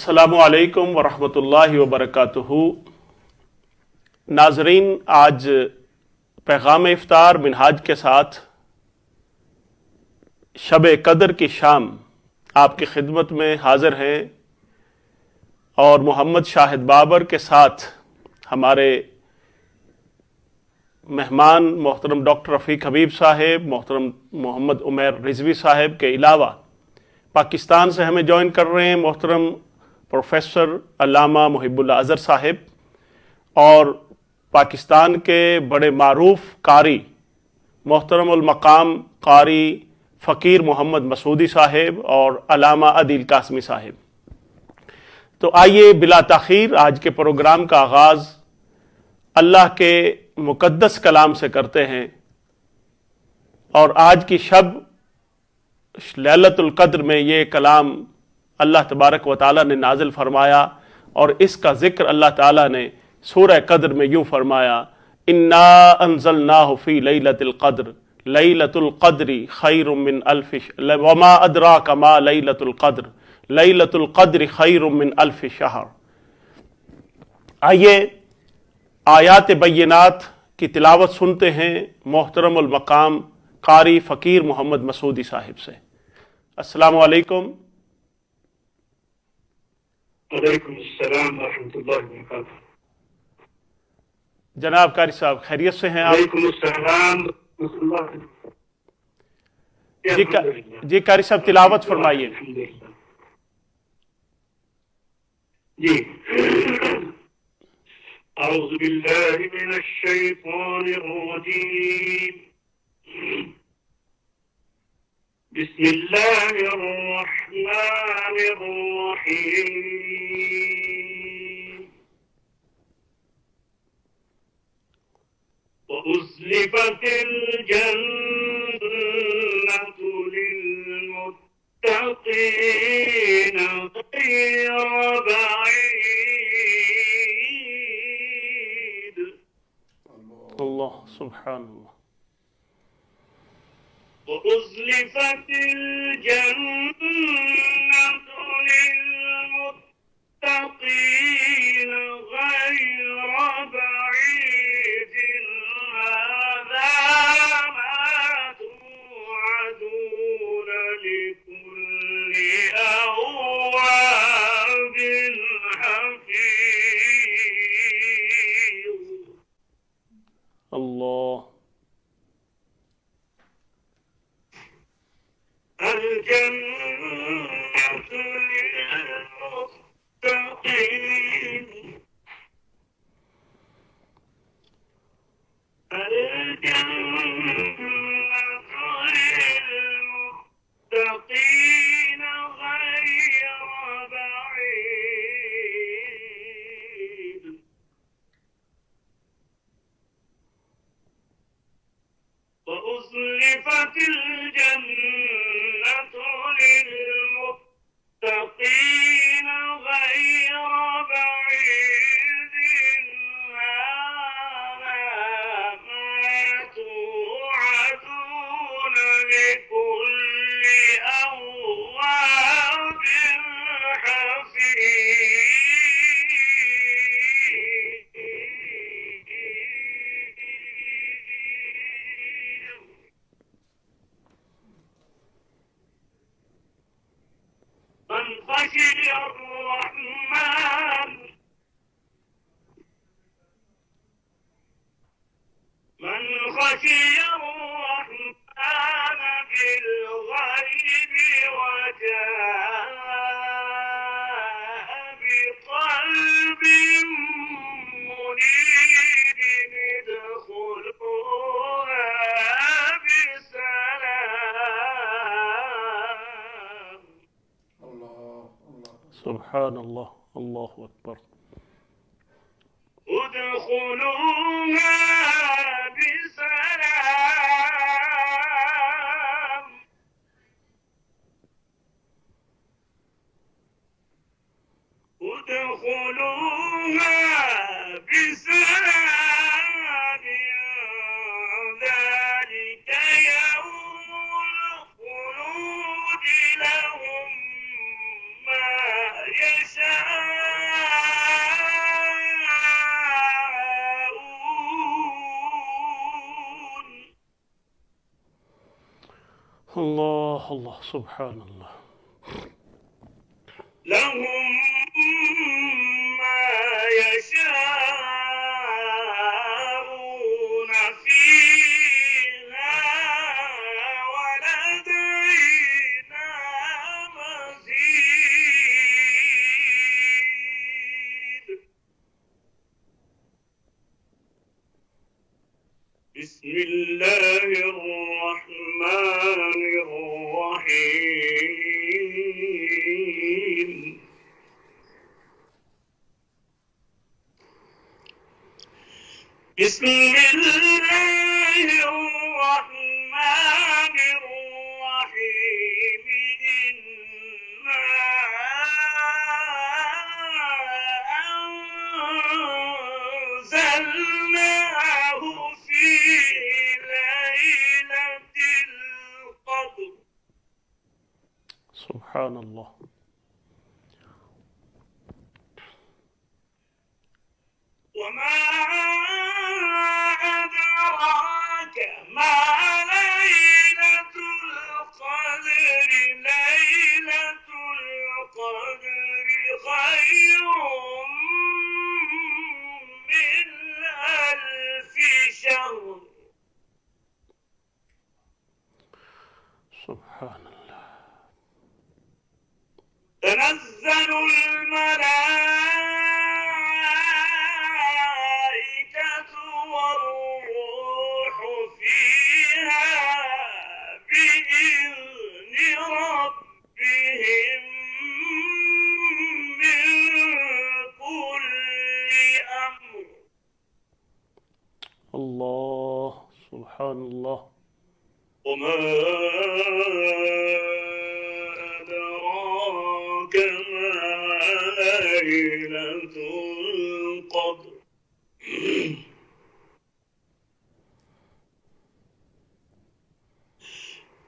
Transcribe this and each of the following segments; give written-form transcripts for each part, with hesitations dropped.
السلام علیکم ورحمۃ اللہ وبرکاتہ۔ ناظرین، آج پیغام افطار منہاج کے ساتھ شب قدر کی شام آپ کی خدمت میں حاضر ہیں، اور محمد شاہد بابر کے ساتھ ہمارے مہمان محترم ڈاکٹر رفیق حبیب صاحب، محترم محمد عمیر رضوی صاحب کے علاوہ پاکستان سے ہمیں جوائن کر رہے ہیں محترم پروفیسر علامہ محب اللہ اظہر صاحب، اور پاکستان کے بڑے معروف قاری محترم المقام قاری فقیر محمد مسعودی صاحب اور علامہ عدیل قاسمی صاحب۔ تو آئیے بلا تاخیر آج کے پروگرام کا آغاز اللہ کے مقدس کلام سے کرتے ہیں، اور آج کی شب لیلۃ القدر میں یہ کلام اللہ تبارک و تعالیٰ نے نازل فرمایا، اور اس کا ذکر اللہ تعالیٰ نے سورہ قدر میں یوں فرمایا: انا انزلناہ فی لیلۃ القدر لیلۃ القدر خیر من الف وما ادراک ما لیلۃ القدر لیلۃ القدر خیر من الف شہر۔ آئیے آیات بینات کی تلاوت سنتے ہیں محترم المقام قاری فقیر محمد مسعودی صاحب سے۔ السلام علیکم۔ وعلیکم السلام ورحمۃ اللہ وبرکاتہ۔ جناب قاری صاحب، خیریت سے ہیں آپ؟ وعلیکم السلام ورحمۃ اللہ۔ جی قاری صاحب تلاوت فرمائیے۔ جی، اعوذ باللہ من الشیطان الرجیم، بسم اللہ الرحمن الرحیم۔ وَأُزْلِفَتِ الْجَنَّةُ لِلْمُتَّقِينَ غَيْرَ بَعِيدٍ۔ اللہ سبحان اللہ۔ وَأُزْلِفَتِ الْجَنَّةُ لِلْمُتَّقِينَ غَيْرَ بَعِيدٍ، هَذَا مَا تُوعَدُونَ لِكُلِّ أَوَّابٍ حَفِيظٍ۔ اللہ۔ الجنة للمتقين، الجنة للمتقين غير بعيد، وأزلفت الجنة للمتقين غير بعيد، هذا ما توعدون لكل أواب حفيظ۔ من خشي الرحمن، من خشي الرحمن بالغيب وجاء بقلب منيب، ادخلوها بسلام۔ سبحان اللہ، اللہ اکبر۔ ادخلوها بسلام، ادخلوها بسلام، ذلك يوم الخلود، لهم ما يشاءون اللہ اللہ سبحان اللہ. لهم ما يشاءون فيها ولدينا مزيد. بسم الله الرحمن الرحيم. بسم الله الرحمن الرحيم. إنا أنزلناه في ليلة القدر. سبحان اللہ. وما أدراك ما ليلة القدر. ليلة القدر خير من 1000 شهر. سبحان اللہ. تنزل الملائكة والروح فيها بإذن ربهم من كل أمر. اللہ سبحان اللہ. وما أدراك ما ليلة القدر.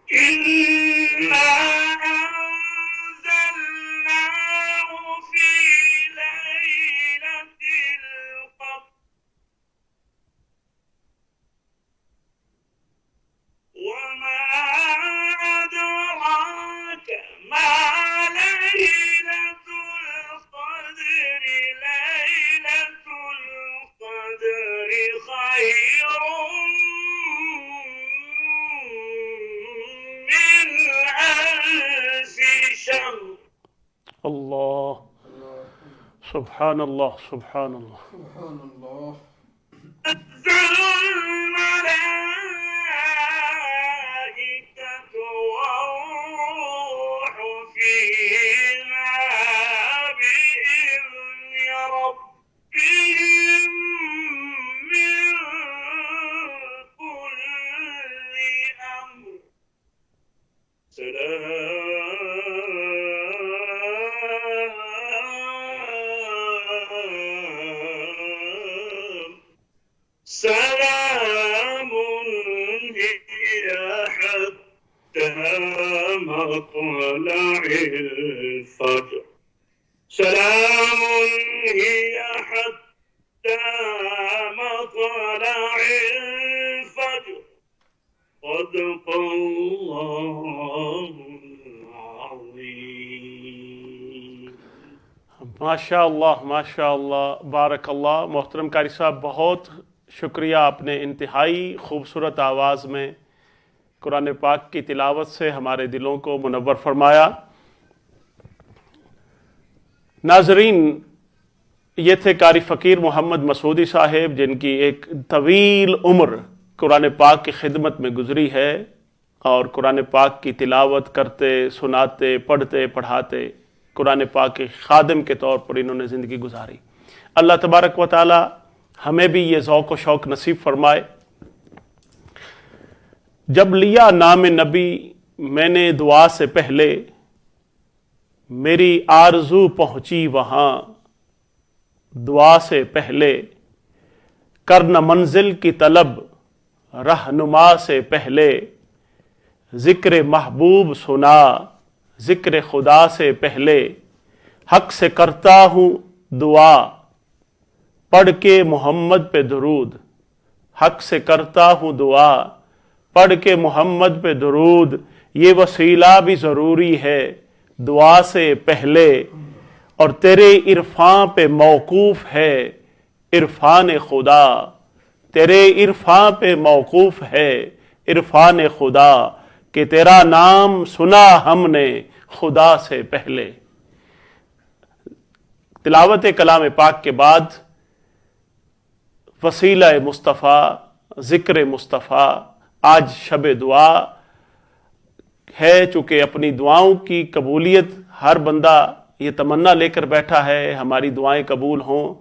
إنا أنزلناه في ليلة القدر. وما أدراك ما ليلة القدر. ليلة القدر خير من 1000 شهر. اللہ سبحان اللہ سبحان اللہ. سبحان اللہ. تنزل الملائكة والروح فيها بإذن ربهم من كل أمر. سلام هي حتى مطلع الفجر. سلام هي حتى مطلع الفجر. صدق الله العظيم. ماشاء اللہ ماشاء اللہ بارک اللہ. محترم قاری صاحب بہت شکریہ، آپ نے انتہائی خوبصورت آواز میں قرآن پاک کی تلاوت سے ہمارے دلوں کو منور فرمایا. ناظرین، یہ تھے قاری فقیر محمد مسعودی صاحب، جن کی ایک طویل عمر قرآن پاک کی خدمت میں گزری ہے اور قرآن پاک کی تلاوت کرتے، سناتے، پڑھتے، پڑھاتے قرآن پاک کے خادم کے طور پر انہوں نے زندگی گزاری. اللہ تبارک و تعالی ہمیں بھی یہ ذوق و شوق نصیب فرمائے. جب لیا نام نبی میں نے دعا سے پہلے، میری آرزو پہنچی وہاں دعا سے پہلے. کرنا منزل کی طلب رہنما سے پہلے، ذکر محبوب سنا ذکر خدا سے پہلے. حق سے کرتا ہوں دعا پڑھ کے محمد پہ درود. حق سے کرتا ہوں دعا پڑھ کے محمد پہ درود. یہ وسیلہ بھی ضروری ہے دعا سے پہلے، اور تیرے عرفان پہ موقوف ہے عرفان خدا، تیرے عرفان پہ موقوف ہے عرفان خدا، کہ تیرا نام سنا ہم نے خدا سے پہلے۔ تلاوت کلام پاک کے بعد وسیلہ مصطفیٰ، ذکر مصطفیٰ، آج شب دعا ہے، چونکہ اپنی دعاؤں کی قبولیت ہر بندہ یہ تمنا لے کر بیٹھا ہے ہماری دعائیں قبول ہوں،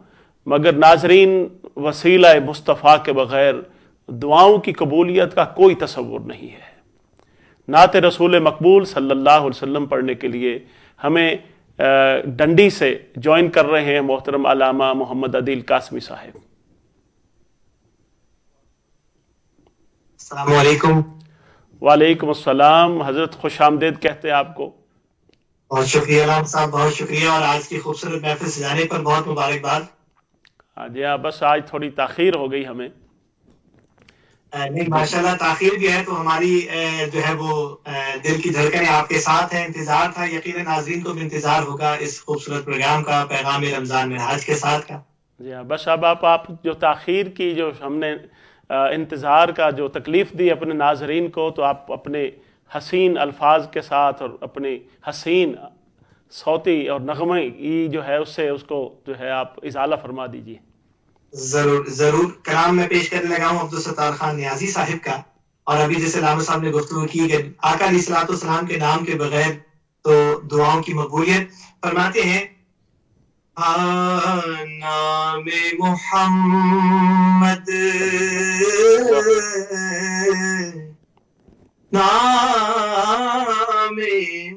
مگر ناظرین وسیلہ مصطفیٰ کے بغیر دعاؤں کی قبولیت کا کوئی تصور نہیں ہے۔ نعت رسول مقبول صلی اللہ علیہ وسلم پڑھنے کے لیے ہمیں ڈنڈی سے جوائن کر رہے ہیں محترم علامہ محمد عدیل قاسمی صاحب۔ السلام علیکم۔ وعلیکم السلام، حضرت خوش آمدید کہتے ہیں آپ کو۔ بہت شکریہ علامہ صاحب، بہت شکریہ، اور آج کی خوبصورت محفل سجانے پر بہت مبارکباد۔ ہاں جی ہاں، بس آج تھوڑی تاخیر ہو گئی ہمیں۔ نہیں ماشاءاللہ، تاخیر بھی ہے تو ہماری جو ہے وہ دل کی دھڑکنیں آپ کے ساتھ ہیں، انتظار تھا، یقیناً ناظرین کو بھی انتظار ہوگا اس خوبصورت پروگرام کا، پیغام رمضان معراج کے ساتھ کا۔ جی ہاں، بس اب آپ جو تاخیر کی، جو ہم نے انتظار کا جو تکلیف دی اپنے ناظرین کو، تو آپ اپنے حسین الفاظ کے ساتھ اور اپنے حسین صوتی اور نغمے جو ہے اس سے اس کو جو ہے آپ ازالہ فرما دیجیے۔ ضرور ضرور، کلام میں پیش کرنے لگا ہوں عبدالستار خان نیازی صاحب کا، اور ابھی جیسے علامہ صاحب نے گفتگو کی کہ آقا علیہ الصلوۃ والسلام کے نام کے بغیر تو دعاؤں کی مقبولیت، فرماتے ہیں نام محمد، نام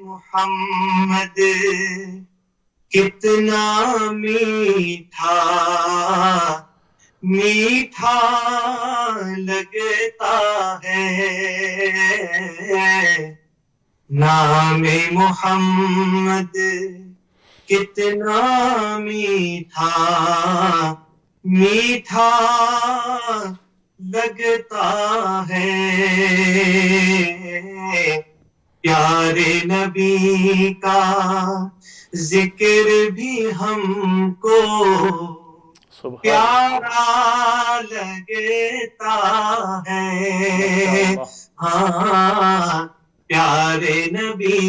محمد کتنا میٹھا میٹھا لگتا ہے، نام محمد کتنا میٹھا میٹھا لگتا ہے، پیارے نبی کا ذکر بھی ہم کو پیارا لگتا ہے، ہاں پیارے نبی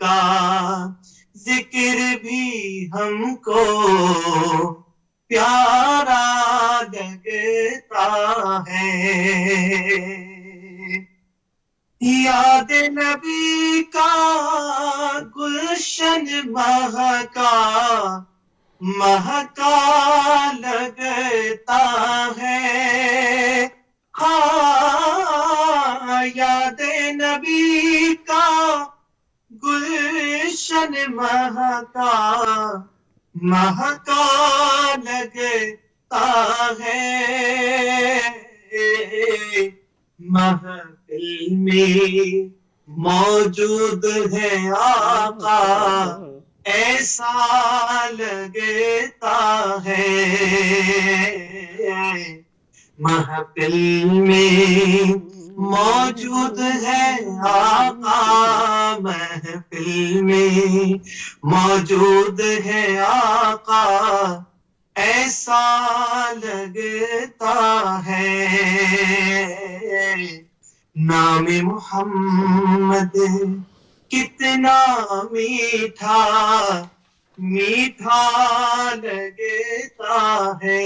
کا ذکر بھی ہم کو پیارا لگتا ہے، یاد نبی کا گلشن مہکا مہکا لگتا ہے، ہاں یاد نبی کا گلشن مہکا مہکا لگتا ہے، محفل میں موجود ہے آقا ایسا لگتا ہے، محفل میں موجود ہے آقا، محفل میں موجود ہے آقا ایسا لگتا ہے، نام محمد کتنا میٹھا میٹھا لگتا ہے،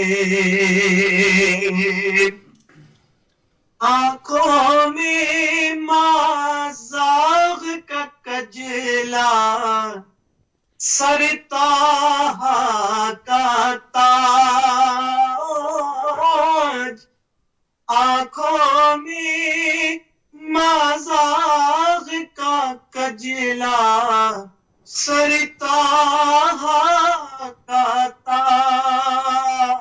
آنکھوں میں مازاغ کا کجلا، سر طٰہٰ کا تاج، آنکھوں میں مازاغ کا کجلا، سر طٰہٰ کا تاج،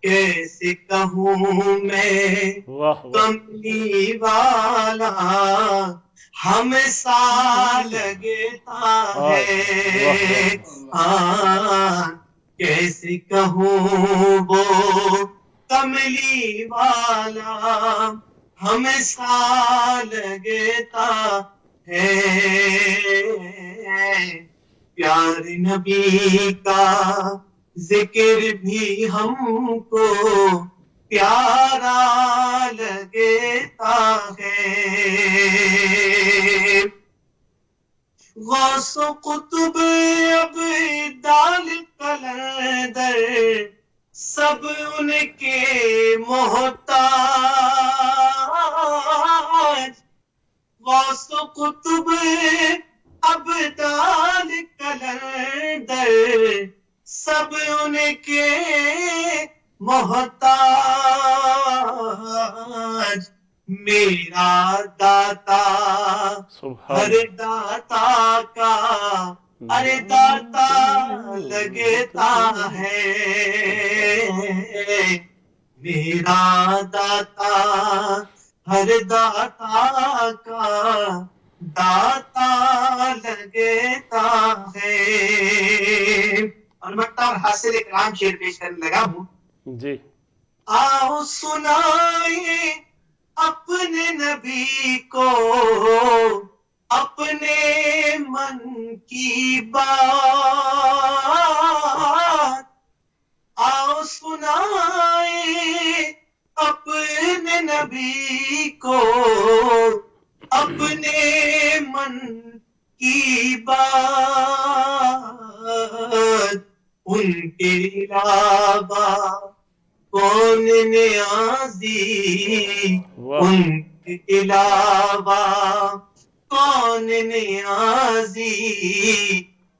کیسے کہوں میں کملی والا ہم سا لگتا ہے، کیسے کہوں وہ کملی والا ہمیں سا لگتا ہے پیار نبی کا ذکر بھی ہم کو پیارا لگتا ہے غوث و قطب اب دال قلندر سب ان کے محتاج غوث و قطب اب دال قلندر سب ان کے محتاج میرا داتا ہر داتا کا ارے داتا لگتا ہے میرا داتا ہر داتا کا داتا لگتا ہے. اور میں حاصل اکرام شعر پیش کرنے لگا ہوں. جی آؤ سنائے اپنے نبی کو اپنے من کی بات آؤ سنائے اپنے نبی کو اپنے من کی بات ان کے علاوہ کون نیازی ان کے علاوہ کون نیازی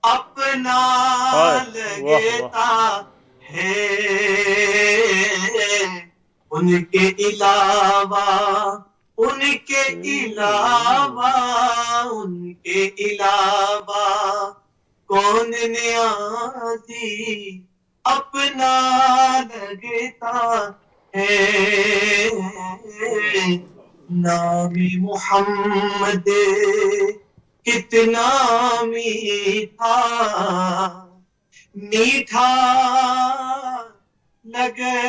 اپنا لگتا ہے ان کے علاوہ ان کے علاوہ ان کے علاوہ کون نیازی اپنا لگتا ہے. نام محمد کتنا میٹھا میٹھا لگتا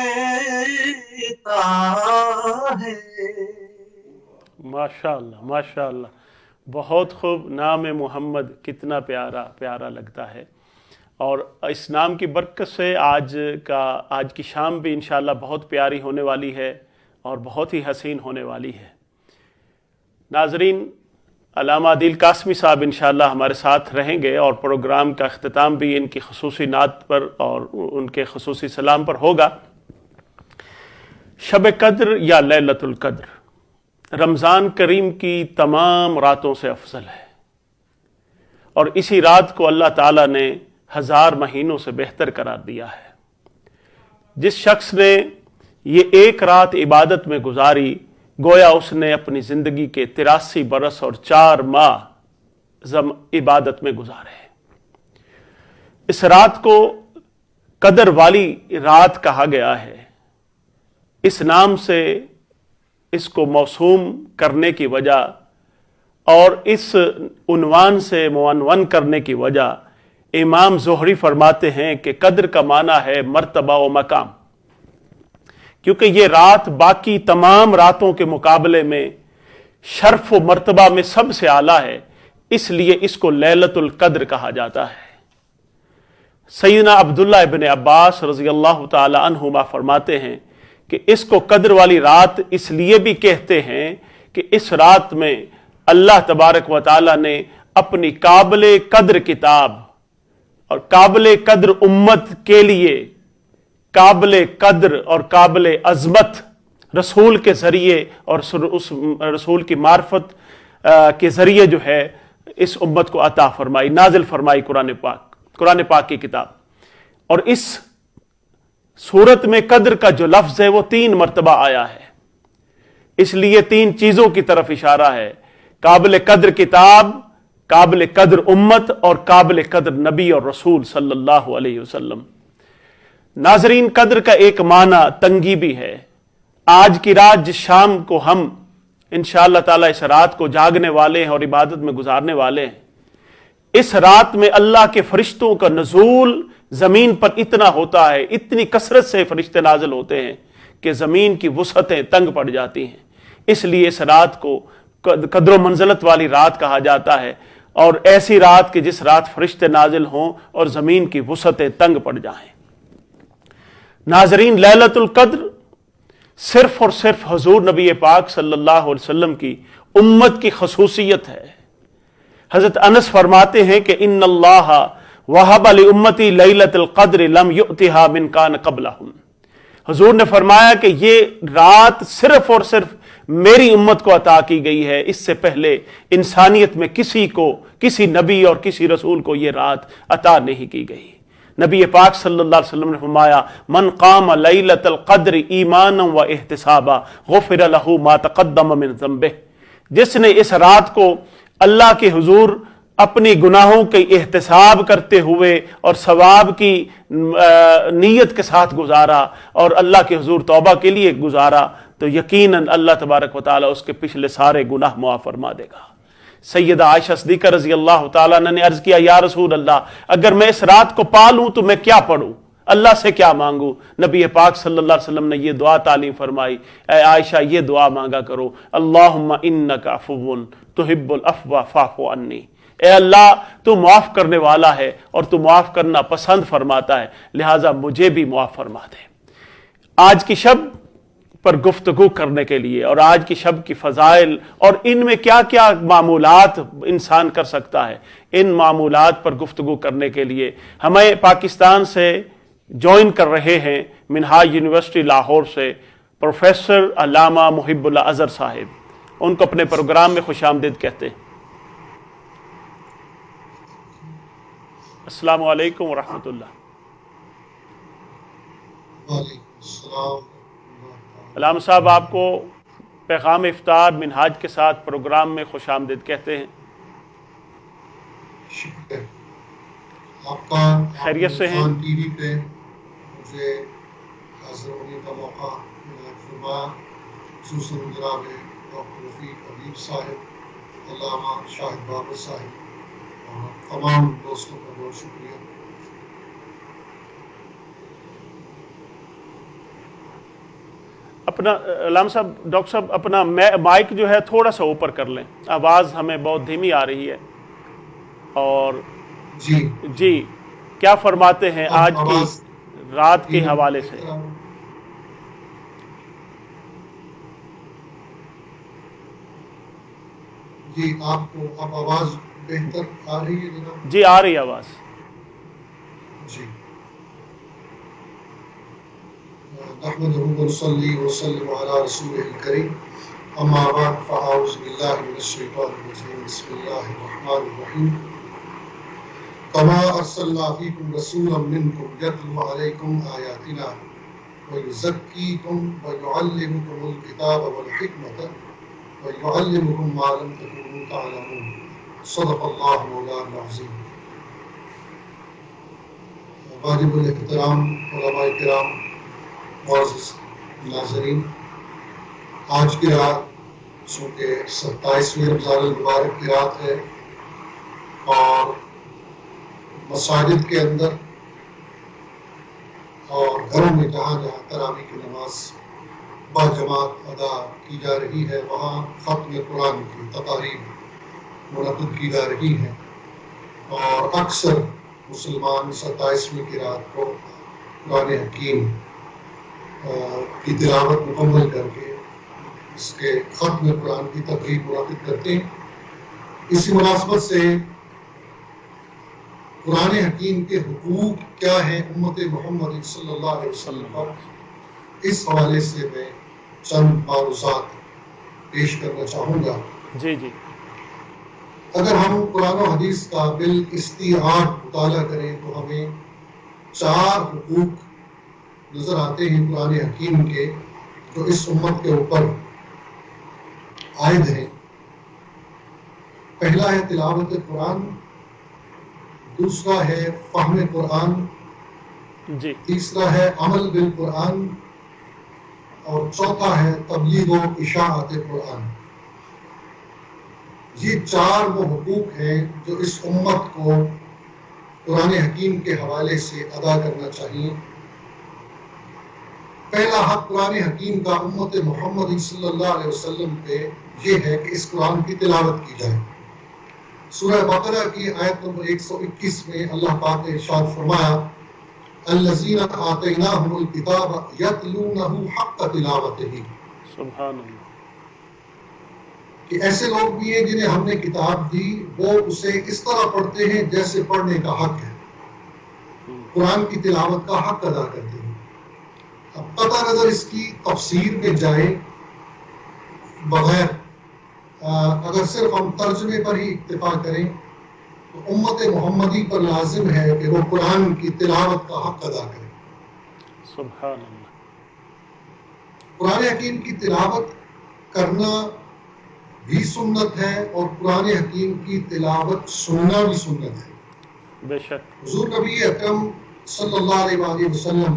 ہے. ماشاء اللہ ماشاء اللہ، بہت خوب. نام محمد کتنا پیارا پیارا لگتا ہے، اور اس نام کی برکت سے آج کی شام بھی انشاءاللہ بہت پیاری ہونے والی ہے اور بہت ہی حسین ہونے والی ہے. ناظرین، علامہ عادل قاسمی صاحب انشاءاللہ ہمارے ساتھ رہیں گے، اور پروگرام کا اختتام بھی ان کی خصوصی نعت پر اور ان کے خصوصی سلام پر ہوگا. شب قدر یا لیلۃ القدر رمضان کریم کی تمام راتوں سے افضل ہے، اور اسی رات کو اللہ تعالیٰ نے 1000 مہینوں سے بہتر قرار دیا ہے. جس شخص نے یہ ایک رات عبادت میں گزاری، گویا اس نے اپنی زندگی کے 83 برس اور 4 ماہ عبادت میں گزارے. اس رات کو قدر والی رات کہا گیا ہے. اس نام سے اس کو موسوم کرنے کی وجہ اور اس عنوان سے معنون کرنے کی وجہ امام زہری فرماتے ہیں کہ قدر کا معنی ہے مرتبہ و مقام، کیونکہ یہ رات باقی تمام راتوں کے مقابلے میں شرف و مرتبہ میں سب سے اعلیٰ ہے، اس لیے اس کو لیلۃ القدر کہا جاتا ہے. سیدنا عبداللہ ابن عباس رضی اللہ تعالی عنہما فرماتے ہیں کہ اس کو قدر والی رات اس لیے بھی کہتے ہیں کہ اس رات میں اللہ تبارک و تعالی نے اپنی قابل قدر کتاب اور قابل قدر امت کے لیے قابل قدر اور قابل عظمت رسول کے ذریعے اور اس رسول کی معرفت کے ذریعے جو ہے اس امت کو عطا فرمائی، نازل فرمائی قرآن پاک کی کتاب. اور اس صورت میں قدر کا جو لفظ ہے وہ 3 مرتبہ آیا ہے، اس لیے 3 چیزوں کی طرف اشارہ ہے: قابل قدر کتاب، قابل قدر امت اور قابل قدر نبی اور رسول صلی اللہ علیہ وسلم. ناظرین، قدر کا ایک معنی تنگی بھی ہے. آج کی رات جس شام کو ہم انشاءاللہ تعالی اس رات کو جاگنے والے ہیں اور عبادت میں گزارنے والے ہیں، اس رات میں اللہ کے فرشتوں کا نزول زمین پر اتنا ہوتا ہے، اتنی کثرت سے فرشتے نازل ہوتے ہیں کہ زمین کی وسعتیں تنگ پڑ جاتی ہیں. اس لیے اس رات کو قدر و منزلت والی رات کہا جاتا ہے، اور ایسی رات کہ جس رات فرشتے نازل ہوں اور زمین کی وسعتیں تنگ پڑ جائیں۔ ناظرین، لیلۃ القدر صرف اور صرف حضور نبی پاک صلی اللہ علیہ وسلم کی امت کی خصوصیت ہے۔ حضرت انس فرماتے ہیں کہ ان اللہ وہب لامتی لیلۃ القدر لم یؤتها من کان قبلہم۔ حضور نے فرمایا کہ یہ رات صرف اور صرف میری امت کو عطا کی گئی ہے، اس سے پہلے انسانیت میں کسی نبی اور کسی رسول کو یہ رات عطا نہیں کی گئی۔ نبی پاک صلی اللہ علیہ وسلم نے فرمایا من قام لیلۃ القدر ایمانا و احتسابا غفر له ما تقدم من ذنبہ، جس نے اس رات کو اللہ کے حضور اپنی گناہوں کے احتساب کرتے ہوئے اور ثواب کی نیت کے ساتھ گزارا اور اللہ کے حضور توبہ کے لیے گزارا، تو یقیناً اللہ تبارک و تعالیٰ اس کے پچھلے سارے گناہ معاف فرما دے گا۔ سیدہ عائشہ صدیقہ رضی اللہ تعالیٰ عنہ نے عرض کیا یا رسول اللہ، اگر میں اس رات کو پالوں تو میں کیا پڑھوں، اللہ سے کیا مانگوں؟ نبی پاک صلی اللہ علیہ وسلم نے یہ دعا تعلیم فرمائی، اے عائشہ یہ دعا مانگا کرو، اللہم انک عفو تحب العفو فاعف عنی، اے اللہ تو معاف کرنے والا ہے اور تو معاف کرنا پسند فرماتا ہے، لہٰذا مجھے بھی معاف فرما دے۔ آج کی شب پر گفتگو کرنے کے لیے اور آج کی شب کی فضائل اور ان میں کیا کیا معمولات انسان کر سکتا ہے، ان معمولات پر گفتگو کرنے کے لیے ہمیں پاکستان سے جوائن کر رہے ہیں منہاج یونیورسٹی لاہور سے پروفیسر علامہ محب اللہ اظہر صاحب، ان کو اپنے پروگرام میں خوش آمدید کہتے ہیں۔ السلام علیکم ورحمۃ اللہ۔ وعلیکم السلام۔ علامہ صاحب آپ کو پیغام افطار منہاج کے ساتھ پروگرام میں خوش آمدید کہتے ہیں۔ شکریہ آپ کا، خیریت سے ہیں؟ ٹی وی پہ مجھے حاضر ہونے کا موقع فرمایا، خصوصاً جناب ڈاکٹر رفیق حبیب صاحب، علامہ شاہد بابر صاحب اور تمام دوستوں کا بہت شکریہ۔ اپنا علامہ صاحب، ڈاکٹر صاحب اپنا مائک جو ہے تھوڑا سا اوپر کر لیں، آواز ہمیں بہت دھیمی آ رہی ہے۔ اور جی کیا فرماتے ہیں آج کی رات کے حوالے سے؟ جی آپ کو اب آواز بہتر آ رہی ہے جناب؟ جی آ رہی آواز۔ جی نحمده ونصلي وسلم على رسوله الكريم اما بعد فاعوذ بالله من الشيطان الرجيم بسم الله الرحمن الرحيم كما ارسلنا فيكم رسولا منكم يتلو عليكم آياتنا ويزكيكم ويعلمكم الكتاب والحكمة ويعلمكم ما لم تكونوا تعلمون صدق الله مولانا العظيم۔ واجب الاحترام علماء کرام، معزز ناظرین، آج کی رات چونکہ 27ویں رمضان المبارک کی رات ہے اور مساجد کے اندر اور گھروں میں جہاں جہاں تراویح کی نماز باجماعت ادا کی جا رہی ہے وہاں ختم قرآن کی تقاریب منعقد کی جا رہی ہیں، اور اکثر مسلمان 27ویں کی رات کو قرآن حکیم کی تلاوت مکمل کر کے اس کے ختم قرآن کی تقریب منعقد کرتے ہیں۔ اسی مناسبت سے قرآن حکیم کے حقوق کیا ہیں امت محمد صلی اللہ علیہ وسلم پر، اس حوالے سے میں چند معروضات پیش کرنا چاہوں گا۔ جی جی اگر ہم قرآن و حدیث کا بالاستیعاب مطالعہ کریں تو ہمیں 4 حقوق نظر آتے ہیں قرآن حکیم کے جو اس امت کے اوپر عائد ہیں۔ پہلا ہے تلاوت قرآن، دوسرا ہے فہم قرآن، جی تیسرا ہے عمل بالقرآن، اور چوتھا ہے تبلیغ و اشاعت قرآن۔ یہ 4 وہ حقوق ہیں جو اس امت کو قرآن حکیم کے حوالے سے ادا کرنا چاہیے۔ پہلا حق قرآن حکیم کا امت محمد صلی اللہ علیہ وسلم پہ یہ ہے کہ اس قرآن کی تلاوت کی جائے۔ سورہ بقرہ کی آیت نمبر 121 میں اللہ پاک نے ارشاد فرمایا الذین آتیناہم الکتاب یتلونہ حق تلاوتہ، سبحان اللہ، کہ ایسے لوگ بھی ہیں جنہیں ہم نے کتاب دی، وہ اسے اس طرح پڑھتے ہیں جیسے پڑھنے کا حق ہے، قرآن کی تلاوت کا حق ادا کرتے ہیں۔ اب قطع نظر اس کی تفسیر میں جائے بغیر اگر صرف ہم ترجمے پر ہی اکتفا کریں تو امت محمدی پر لازم ہے کہ وہ قرآن کی تلاوت کا حق ادا کرے۔ سبحان اللہ، قرآن حکیم کی تلاوت کرنا بھی سنت ہے اور قرآن حکیم کی تلاوت سننا بھی سنت ہے۔ بے شک، حضور نبی اکرم صلی اللہ علیہ وآلہ وسلم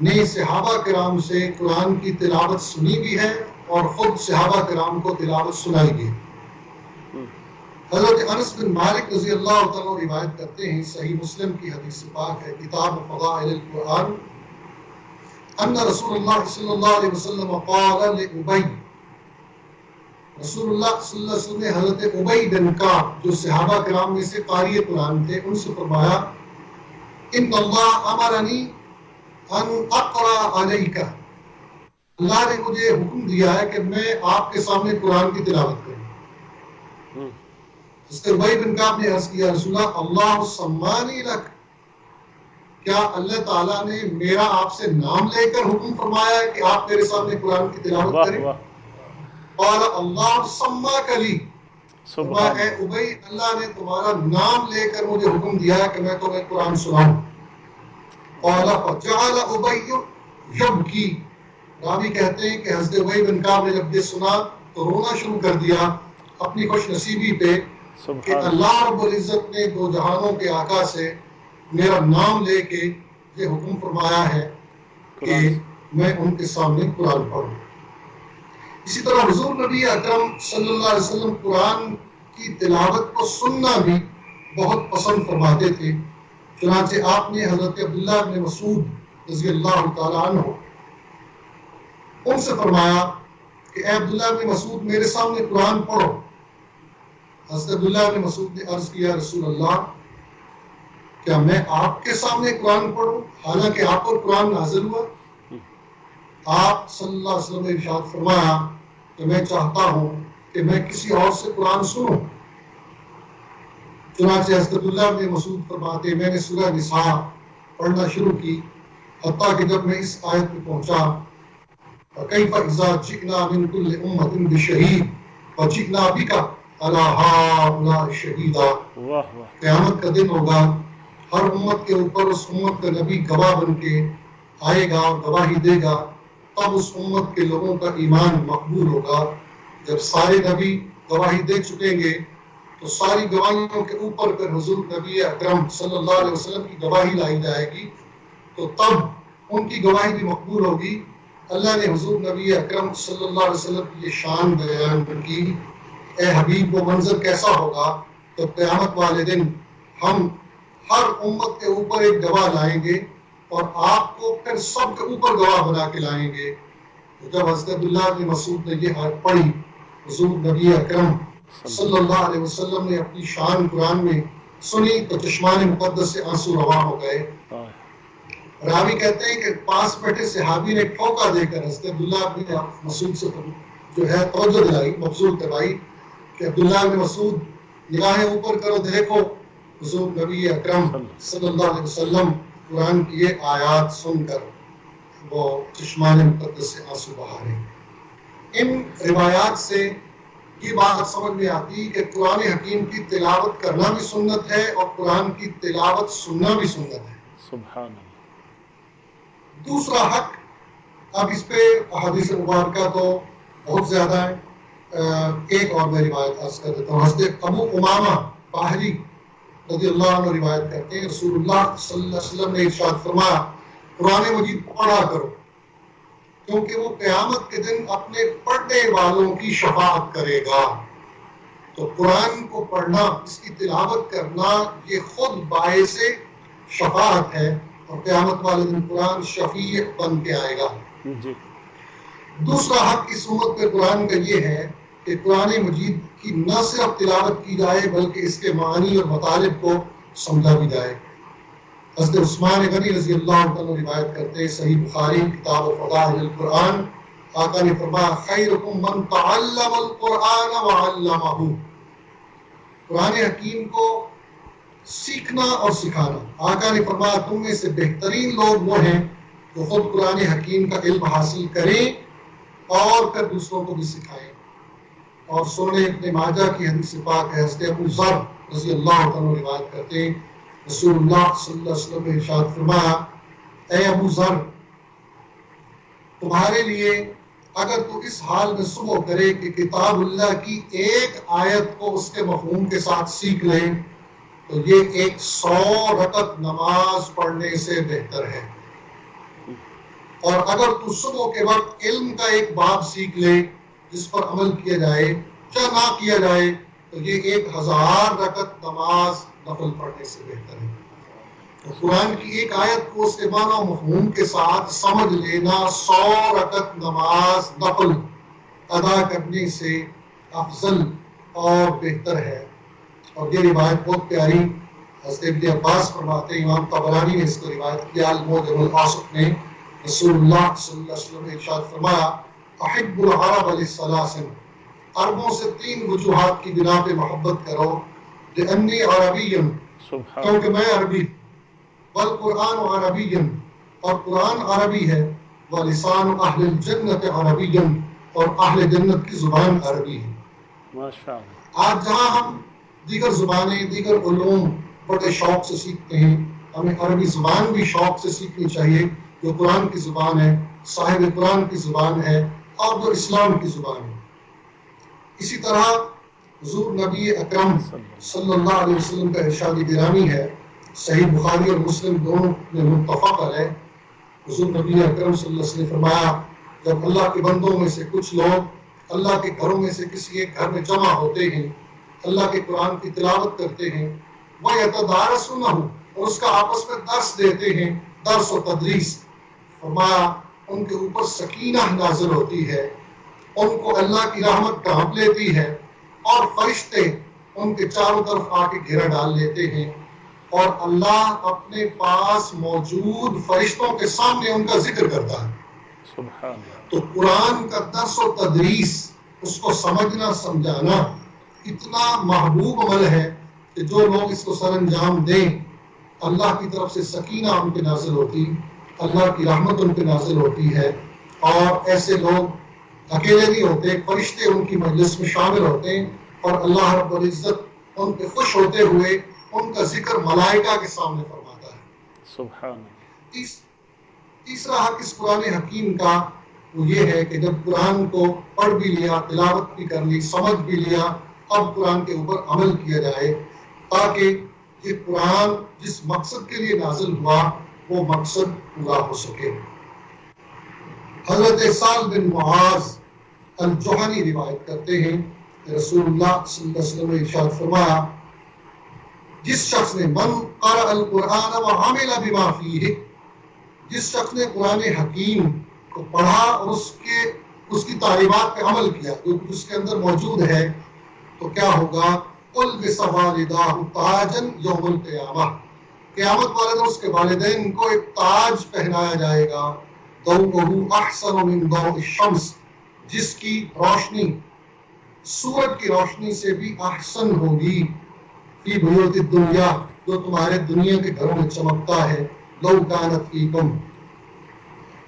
نے صحابہ کرام سے قرآن کی تلاوت سنی بھی ہے اور خود صحابہ کرام کو تلاوت سنائی بھی ہے۔ حضرت انس بن مالک رضی اللہ تعالیٰ روایت کرتے ہیں، صحیح مسلم کی حدیث پاک ہے، کتاب فضائل القرآن، ان رسول اللہ صلی اللہ علیہ وسلم قال لأبی، رسول اللہ صلی اللہ علیہ وسلم نے حضرت ابی بن کعب جو صحابہ کرام میں سے قاری قرآن تھے ان سے فرمایا ان اللہ امرنی ان اقرأ علیک، اللہ نے مجھے حکم دیا ہے کہ میں آپ کے سامنے قرآن کی تلاوت کروں۔ حضرت ابی بن کعب نے عرض کیا رسول اللہ اللہ سمانی لک، کیا اللہ تعالیٰ نے میرا آپ سے نام لے کر حکم فرمایا ہے کہ آپ میرے سامنے قرآن کی تلاوت کریں؟ قال اللہ سماک لی، فرمایا اے ابی اللہ نے تمہارا نام لے کر مجھے حکم دیا ہے کہ میں تمہیں قرآن سناؤں۔ قال فجعل ابی یبکی، راوی کہتے ہیں کہ حضرت ابی بن کعب نے جب یہ سنا تو رونا شروع کر دیا اپنی خوش نصیبی پہ کہ اللہ رب العزت نے دو جہانوں کے آقا سے میرا نام لے کے یہ حکم فرمایا ہے کہ میں ان کے سامنے قرآن پڑھوں۔ اسی طرح حضور نبی اکرم صلی اللہ علیہ وسلم قرآن کی تلاوت کو سننا بھی بہت پسند فرماتے تھے، چنانچہ آپ نے حضرت عبداللہ بن مسعود رضی اللہ تعالیٰ عنہ ان سے فرمایا کہ اے عبداللہ بن مسعود میرے سامنے قرآن پڑھو۔ حضرت عبداللہ بن مسعود نے عرض کیا رسول اللہ کیا میں آپ کے سامنے قرآن پڑھوں حالانکہ آپ پر قرآن نازل ہوا؟ آپ صلی اللہ علیہ وسلم نے ارشاد فرمایا کہ میں چاہتا ہوں کہ میں کسی اور سے قرآن سنوں۔ چنانچہ حضرت عبداللہ بن مسعود فرماتے میں نے سورہ نساء پڑھنا شروع کی حتیٰ کہ جب میں اس آیت پہ پہنچا فَكَيْفَ إِذَا جِئْنَا مِن كُلِّ أُمَّةٍ بِشَهِيدٍ وَجِئْنَا بِكَ عَلَىٰ هَٰؤُلَاءِ شَهِيدًا، قیامت کا دن ہوگا، ہر امت کے اوپر اس امت کا نبی گواہ بن کے آئے گا اور گواہی دے گا، تب اس امت کے لوگوں کا ایمان مقبول ہوگا۔ جب سارے نبی گواہی دے چکیں گے تو ساری گواہیوں کے اوپر پھر حضور نبی اکرم صلی اللہ علیہ وسلم کی گواہی لائی جائے گی تو تب ان کی گواہی بھی مقبول ہوگی۔ اللہ نے حضور نبی اکرم صلی اللہ علیہ وسلم کی یہ شان بیان کی، اے حبیب وہ منظر کیسا ہوگا تو قیامت والے دن ہم ہر امت کے اوپر ایک گواہ لائیں گے اور آپ کو پھر سب کے اوپر گواہ بنا کے لائیں گے۔ تو جب حضرت عبداللہ بن مسعود نے یہ آیت پڑھی حضور نبی اکرم صلی اللہ علیہ وسلم نے اپنی شان قرآن میں سنی تو چشمان مقدس سے آنسو رواں ہو گئے۔ راوی کہتے ہیں کہ پاس بیٹھے صحابی نے ٹھوکا دے کر حضرت عبداللہ بن مسعود سے جو ہے توجہ دلائی، مبسوط کروائی کہ عبداللہ بن مسعود نگاہیں اوپر کرو دیکھو حضور نبی اکرم صلی اللہ علیہ وسلم قرآن کی یہ آیات سن کر وہ چشمان مقدس سے آنسو بہا رہے ہیں۔ ان روایات سے یہ بات سمجھ میں آتی کہ قرآن حکیم کی تلاوت کرنا بھی سنت ہے اور قرآن کی تلاوت سننا بھی سنت ہے۔ سبحان اللہ۔ دوسرا حق، اب اس پہ احادیث مبارکہ تو بہت زیادہ ہے، ایک اور میں روایت عرض کر دیتا ہوں۔ حضرت ابو امامہ باہری رضی اللہ عنہ روایت کرتے ہیں رسول اللہ صلی اللہ علیہ وسلم نے ارشاد فرمایا قرآن مجید پڑھا کرو کیونکہ وہ قیامت کے دن اپنے پڑھنے والوں کی شفاعت کرے گا۔ تو قرآن کو پڑھنا، اس کی تلاوت کرنا یہ خود باعث شفاعت ہے اور قیامت والے دن قرآن شفیع بن کے آئے گا۔ جی دوسرا حق اس امت پہ قرآن کا یہ ہے کہ قرآن مجید کی نہ صرف تلاوت کی جائے بلکہ اس کے معنی اور مطالب کو سمجھا بھی جائے۔ حضرت عثمان غنی رضی اللہ عنہ روایت کرتے ہیں، صحیح بخاری کتاب فضائل القرآن، آقا نے فرمایا خیرکم من تعلم القرآن وعلمہ، قرآن حکیم کو سیکھنا اور سکھانا۔ آقا نے فرمایا تم میں سے بہترین لوگ وہ ہیں جو خود قرآن حکیم کا علم حاصل کریں اور پھر دوسروں کو بھی سکھائیں۔ اور سنن ابن ماجہ کی حدیث پاک ہے، حضرت ابو ذر رضی اللہ عنہ روایت کرتے ہیں، رسول اللہ صلی اللہ علیہ وسلم نے ارشاد فرمایا، اے ابو ذر تمہارے لیے اگر تو اس حال میں صبح کرے کہ کتاب اللہ کی ایک آیت کو اس کے مفہوم کے ساتھ سیکھ لیں تو یہ 100 رکعت نماز پڑھنے سے بہتر ہے، اور اگر تو صبح کے وقت علم کا ایک باب سیکھ لے جس پر عمل کیا جائے یا نہ کیا جائے تو یہ 1000 رکعت نماز نفل پڑھنے سے بہتر ہے۔ تو قرآن کی ایک آیت کو اس کے معنی و مفہوم کے ساتھ سمجھ لینا 100 رکعت نماز نفل ادا کرنے سے افضل اور بہتر ہے۔ اور یہ روایت بہت پیاری، حضرت ابن عباس فرماتے ہیں، امام طبرانی نے اس کو روایت کیا المعجم الاوسط میں، رسول اللہ صلی اللہ علیہ وسلم نے ارشاد فرمایا احب العرب للثلاث، عربوں سے 3 وجوہات کی بنا پہ محبت کرو، لأنی عربی، کیونکہ میں عربی، والقرآن عربی، اور قرآن عربی ہے، ولسان اہل الجنت عربی، اور اہل جنت کی زبان عربی ہے۔ ماشاء اللہ۔ آج جہاں ہم دیگر زبانیں، دیگر علوم بڑے شوق سے سیکھتے ہیں، ہمیں عربی زبان بھی شوق سے سیکھنی چاہیے جو قرآن کی زبان ہے، صاحب قرآن کی زبان ہے، اور جو اسلام کی زبان ہے۔ اسی طرح حضور نبی اکرم صلی اللہ علیہ وسلم کا ارشاد گرامی ہے، صحیح بخاری اور مسلم دونوں میں متفق ہے، حضور نبی اکرم صلی اللہ علیہ وسلم نے فرمایا جب اللہ کے بندوں میں سے کچھ لوگ اللہ کے گھروں میں سے کسی ایک گھر میں جمع ہوتے ہیں، اللہ کے قرآن کی تلاوت کرتے ہیں، وَيَتَدَارَسُونَهُ، اور اس کا آپس میں درس دیتے ہیں، درس و تدریس، فرمایا ان کے اوپر سکینہ نازل ہوتی ہے، ان کو اللہ کی رحمت ڈھانپ لیتی ہے، اور فرشتے ان کے چاروں طرف آ کے گھیرا ڈال لیتے ہیں، اور اللہ اپنے پاس موجود فرشتوں کے سامنے ان کا ذکر کرتا ہے۔ سبحان اللہ۔ تو قرآن کا درس و تدریس، اس کو سمجھنا سمجھانا اتنا محبوب عمل ہے کہ جو لوگ اس کو سر انجام دیں اللہ کی طرف سے سکینہ ان پہ نازل ہوتی، اللہ کی رحمت ان پہ نازل ہوتی ہے، اور ایسے لوگ اکیلے نہیں ہوتے، فرشتے ان کی مجلس میں شامل ہوتے ہیں، اور اللہ رب العزت ان پہ خوش ہوتے ہوئے ان کا ذکر ملائکہ کے سامنے فرماتا ہے۔ سبحان اللہ۔ تیسرا حق اس قرآن حکیم کا وہ یہ ہے کہ جب قرآن کو پڑھ بھی لیا، تلاوت بھی کر لی، سمجھ بھی لیا، اب قرآن کے اوپر عمل کیا جائے تاکہ یہ قرآن جس مقصد کے لیے نازل ہوا وہ مقصد پورا ہو سکے۔ حضرت سعد بن معاذ الجہنی روایت کرتے ہیں کہ رسول اللہ صلی اللہ علیہ وسلم نے ارشاد فرمایا جس شخص نے من قرأ القرآن وعمل بما فیہ، جس شخص نے قرآن حکیم کو پڑھا اور اس کی تعلیمات پہ عمل کیا جو اس کے اندر موجود ہے، تو کیا ہوگا؟ البس والداہ تاجا یوم القیامہ، قیامت والے دن اس کے والدین کو ایک تاج پہنایا جائے گا، ضوءہ احسن من ضوء الشمس، جس کی روشنی سورج کی روشنی سے بھی احسن ہوگی، فی بیوت الدنیا، جو تمہارے دنیا کے گھروں میں چمکتا ہے، لو کانت فیکم،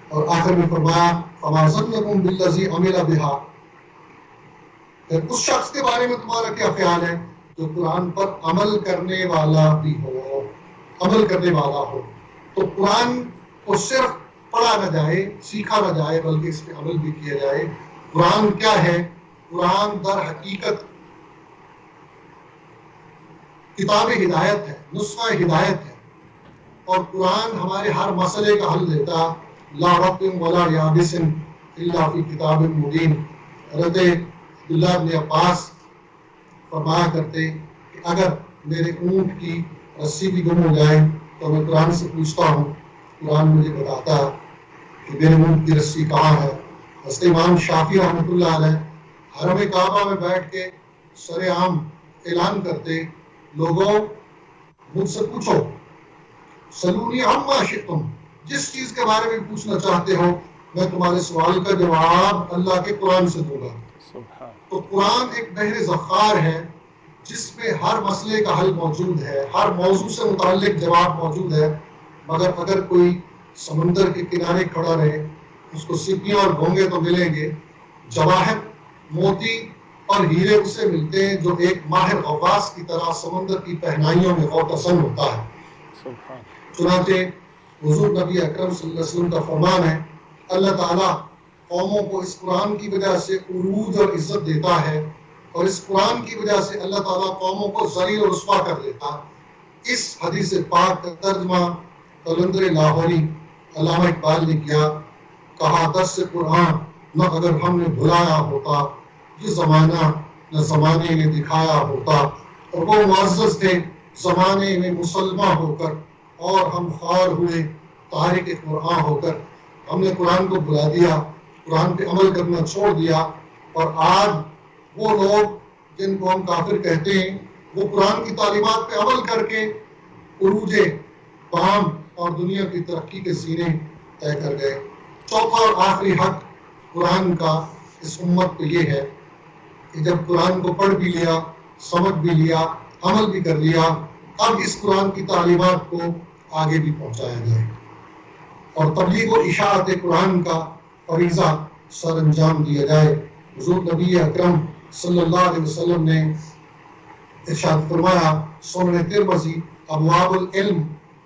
اور آخر میں فرمایا فما ظنکم بالذی عمل بہا، پھر اس شخص کے بارے میں تمہارا کیا خیال ہے جو قرآن پر عمل کرنے والا بھی ہو، عمل کرنے والا ہو۔ تو قرآن کو صرف پڑھا نہ جائے، سیکھا نہ جائے، بلکہ اس پہ عمل بھی کیا جائے۔ قرآن کیا ہے؟ قرآن در حقیقت کتاب ہدایت ہے، نسخہ ہدایت ہے، اور قرآن ہمارے ہر مسئلے کا حل دیتا، لا رطب ولا یابس الا فی کتاب مبین۔ حضرت عبداللہ بن عباس فرمایا کرتے کہ اگر میرے اونٹ کی رسی بھی گم ہو جائے تو میں قرآن سے پوچھتا ہوں قرآن مجھے بتاتا کہ میرے منہ کی رسی کہاں ہے. حضرت امام شافعی رحمۃ اللہ علیہ حرم کعبہ میں بیٹھ کے سر عام اعلان کرتے, لوگوں مجھ سے پوچھو, سلونی عما شئتم, جس چیز کے بارے میں پوچھنا چاہتے ہو میں تمہارے سوال کا جواب اللہ کے قرآن سے دوں گا. تو قرآن ایک بحر ذخار ہے جس میں ہر مسئلے کا حل موجود ہے, ہر موضوع سے متعلق جواب موجود ہے. مگر اگر کوئی سمندر کے کنارے کھڑا رہے, اس کو سیپیاں اور گھونگے تو ملیں گے, جواہر, موتی اور ہیرے اسے ملتے ہیں جو ایک ماہر غواص کی طرح سمندر کی پہنائیوں میں غوطہ ہوتا ہے. چنانچہ حضور نبی اکرم صلی اللہ علیہ وسلم کا فرمان ہے, اللہ تعالیٰ قوموں کو اس قرآن کی وجہ سے عروج اور عزت دیتا ہے, اور اس قرآن کی وجہ سے اللہ تعالیٰ قوموں کو ذلیل اور رسوا کر دیتا. اس حدیث پاک کا ترجمہ قلندر لاہوری علامہ اقبال نے کیا. کہا درس قرآن نہ اگر ہم نے بھلایا ہوتا, یہ زمانہ نہ زمانے میں دکھایا ہوتا. اور وہ معزز تھے زمانے میں مسلمان ہو کر, اور ہم خوار ہوئے تارک قرآن ہو کر. ہم نے قرآن کو بھلا دیا, قرآن پہ عمل کرنا چھوڑ دیا, اور آج وہ لوگ جن کو ہم کافر کہتے ہیں وہ قرآن کی تعلیمات پہ عمل کر کے عروج بام اور دنیا کی ترقی کے سینے طے کر گئے. چوتھا اور آخری حق قرآن کا اس امت پہ یہ ہے کہ جب قرآن کو پڑھ بھی لیا, سمجھ بھی لیا, عمل بھی کر لیا, اب اس قرآن کی تعلیمات کو آگے بھی پہنچایا جائے اور تبلیغ و اشاعت قرآن کا فریضہ سر انجام دیا جائے. حضور نبی اکرم صلی اللہ علیہ وسلم نے ارشاد فرمایا, سنن ترمذی ابواب العلم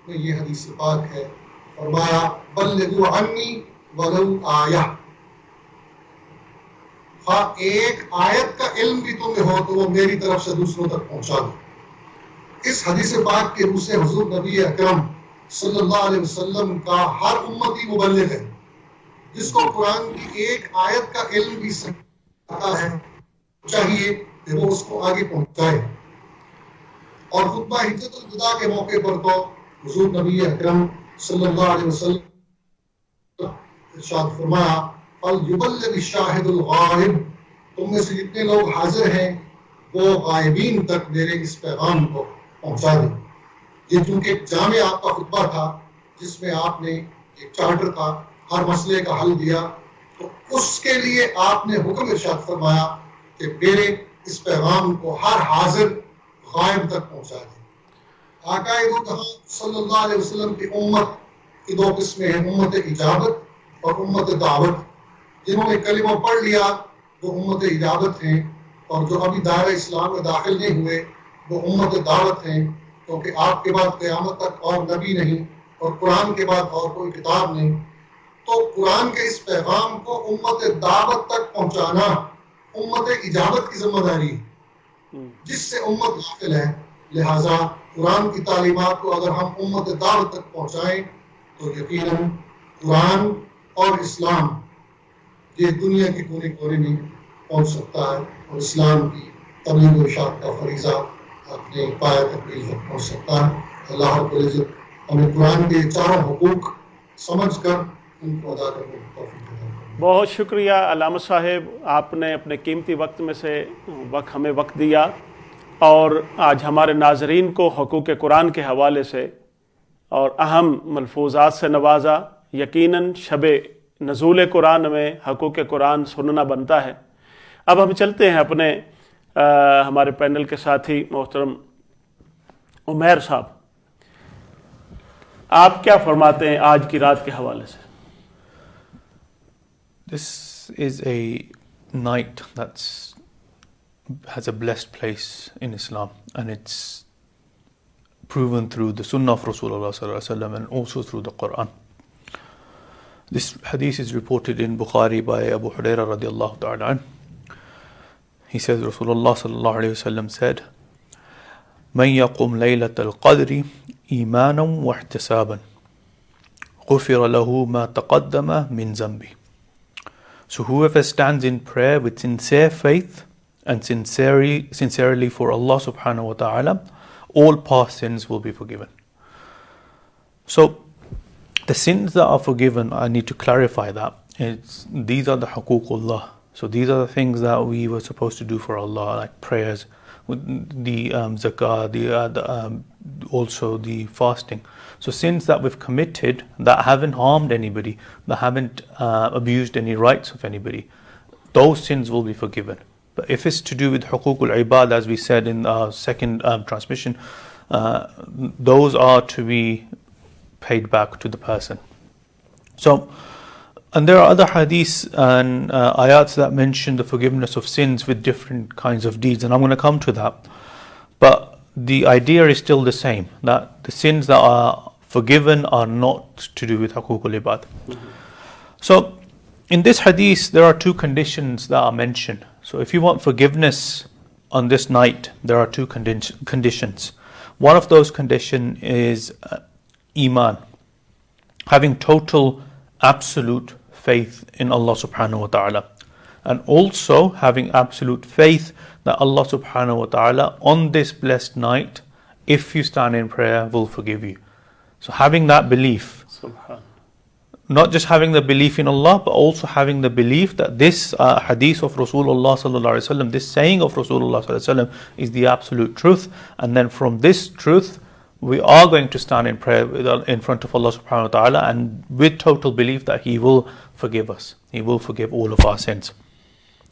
میں یہ حدیث پاک ہے, فرمایا بلغوا عنی ولو آیہ, ایک آیت کا علم بھی تمہیں ہو تو وہ میری طرف سے دوسروں تک پہنچا دو. اس حدیث پاک کے روح سے حضور نبی اکرم صلی اللہ علیہ وسلم کا ہر امتی مبلغ ہے, جس کو قرآن کی ایک آیت کا علم بھی سکتا ہے, چاہیے کہ وہ اس کو آگے پہنچائے. اور خطبہ حجت الوداع کے موقع پر تو حضور نبی اکرم صلی اللہ علیہ وسلم ارشاد فرمایا فَلْيُبَلِّغِ الشَّاهِدُ الْغَائِبُ, تم میں سے جتنے لوگ حاضر ہیں وہ غائبین تک میرے اس پیغام کو پہنچا دیں. یہ چونکہ ایک جامع آپ کا خطبہ تھا جس میں آپ نے ایک چارٹر کا ہر مسئلے کا حل دیا, تو اس کے لیے آپ نے حکم ارشاد فرمایا کہ میرے اس پیغام کو ہر حاضر غائب تک پہنچا دیں. آقا دو جہاں صلی اللہ علیہ وسلم کی امت کی دو قسمیں ہیں, امت اجابت اور امت دعوت. جنہوں نے کلمہ پڑھ لیا وہ امت اجابت ہیں, اور جو ابھی دائرہ اسلام میں داخل نہیں ہوئے وہ امت دعوت ہیں, کیونکہ آپ کے بعد قیامت تک اور نبی نہیں اور قرآن کے بعد اور کوئی کتاب نہیں. تو قرآن کے اس پیغام کو امت دعوت تک پہنچانا امت اجابت کی ذمہ داری ہے, جس سے امت غافل ہے. لہٰذا قرآن کی تعلیمات کو اگر ہم امت دعوت تک پہنچائیں تو یقیناً قرآن اور اسلام یہ دنیا کے کونے کونے میں پہنچ سکتا ہے, اور اسلام کی تبلیغ و اشاعت کا فریضہ اپنے پایہ تکمیل تک پہنچ سکتا ہے. اللہ رب العزت ہمیں قرآن کے چاروں حقوق سمجھ کر ان کو ادا کرنے کی توفیق عطا فرمائے. بہت شکریہ علامہ صاحب, آپ نے اپنے قیمتی وقت میں سے ہمیں وقت دیا اور آج ہمارے ناظرین کو حقوق قرآن کے حوالے سے اور اہم ملفوظات سے نوازا. یقیناً شب نزول قرآن میں حقوق قرآن سننا بنتا ہے. اب ہم چلتے ہیں اپنے ہمارے پینل کے ساتھی محترم عمیر صاحب, آپ کیا فرماتے ہیں آج کی رات کے حوالے سے؟ This is a night that has a blessed place in Islam, and it's proven through the Sunnah of Rasulullah sallallahu alaihi wasallam and also through the Quran. This hadith is reported in Bukhari by Abu Hurairah radiallahu ta'ala an. He says Rasulullah sallallahu alaihi wasallam said, "Man yaqum laylatal qadri imanan wa ihtisaban, ghufira lahu ma taqaddama min zambi." So whoever stands in prayer with sincere faith and sincerely for Allah subhanahu wa ta'ala, all past sins will be forgiven. So The sins that are forgiven, I need to clarify that. These are the huququllah. So these are the things that we were supposed to do for Allah, like prayers, the zakah, also the fasting. So sins that we've committed that haven't harmed anybody, that haven't abused any rights of anybody, those sins will be forgiven. But if it's to do with huququl ibad, as we said in our second transmission, those are to be paid back to the person. So, and there are other hadiths and ayats that mention the forgiveness of sins with different kinds of deeds, and I'm going to come to that. But the idea is still the same, that the sins that are forgiven are not to do with huququl ibad. So, in this hadith, there are two conditions that are mentioned. So, if you want forgiveness on this night, there are two conditions. One of those conditions is Iman, having total, absolute faith in Allah subhanahu wa ta'ala, and also having absolute faith that Allah subhanahu wa ta'ala on this blessed night, if you stand in prayer, will forgive you. So having that belief, not just having the belief in Allah, but also having the belief that this hadith of Rasulullah sallallahu alaihi wasallam, this saying of Rasulullah sallallahu alaihi wasallam is the absolute truth, and then from this truth we are going to stand in prayer in front of Allah subhanahu wa ta'ala, and with total belief that He will forgive us. He will forgive all of our sins.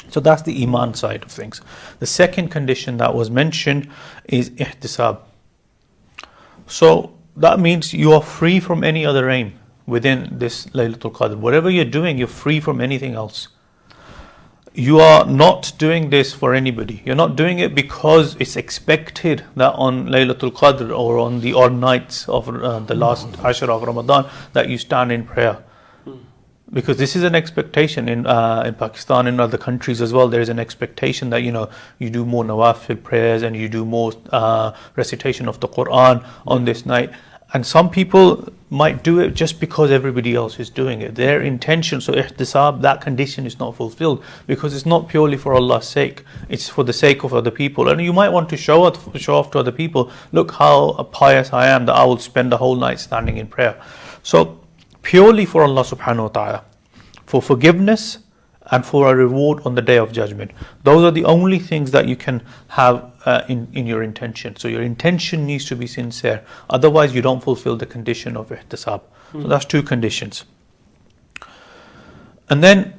So that's the Iman side of things. The second condition that was mentioned is ihtisab. So that means you are free from any other aim within this Laylatul Qadr. Whatever you're doing, you're free from anything else. You are not doing this for anybody. You're not doing it because it's expected that on Laylatul Qadr or on the odd nights of the last Ashr of Ramadan that you stand in prayer. Because this is an expectation in Pakistan and other countries as well. There is an expectation that you do more nawafil prayers and you do more recitation of the Quran on this night. And some people might do it just because everybody else is doing it. Their intention, so ihtisab, that condition is not fulfilled because it's not purely for Allah's sake. It's for the sake of other people. And you might want to show off to other people, look how pious I am that I will spend the whole night standing in prayer. So purely for Allah subhanahu wa ta'ala, for forgiveness and for a reward on the Day of Judgment. Those are the only things that you can have in your intention. So your intention needs to be sincere. Otherwise you don't fulfill the condition of ihtisab. So that's two conditions. And then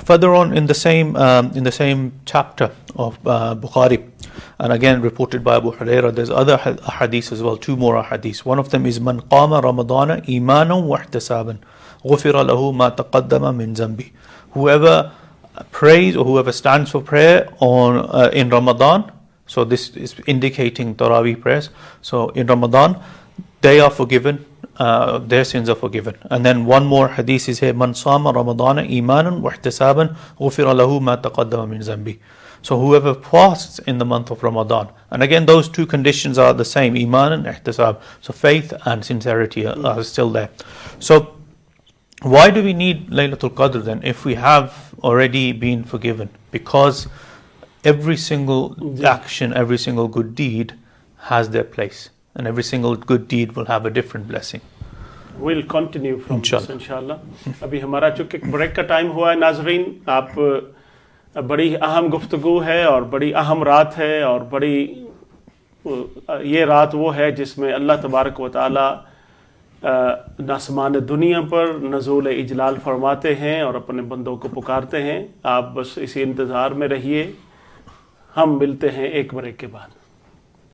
further on in the same chapter of Bukhari, and again reported by Abu Hurairah, there's other hadiths as well, two more hadiths. One of them is Man qama Ramadana imanan wa ihtisaban ghufira lahu ma taqaddama min zambi. Whoever prays or whoever stands for prayer in Ramadan, so this is indicating Taraweeh prayers. So in Ramadan, they are forgiven, their sins are forgiven. And then one more hadith is here, Man sama Ramadana imanan wa ihtisaban ghufira lahu ma taqaddama min zambi. So whoever fasts in the month of Ramadan, and again those two conditions are the same, iman and ihtisab. So faith and sincerity are still there. So why do we need Laylatul Qadr then if we have already been forgiven? Because every single action, every single good deed has their place, and every single good deed will have a different blessing. We'll continue from this inshallah. ابھی ہمارا چونکہ break کا time ہوا ہے ناظرین، آپ بڑی اہم گفتگو ہے اور بڑی اہم رات ہے، اور بڑی یہ رات وہ ہے جس میں اللہ تبارک و تعالی آسمان دنیا پر نزول اجلال فرماتے ہیں اور اپنے بندوں کو پکارتے ہیں. آپ بس اسی انتظار میں رہیے، ہم ملتے ہیں ایک بریک کے بعد.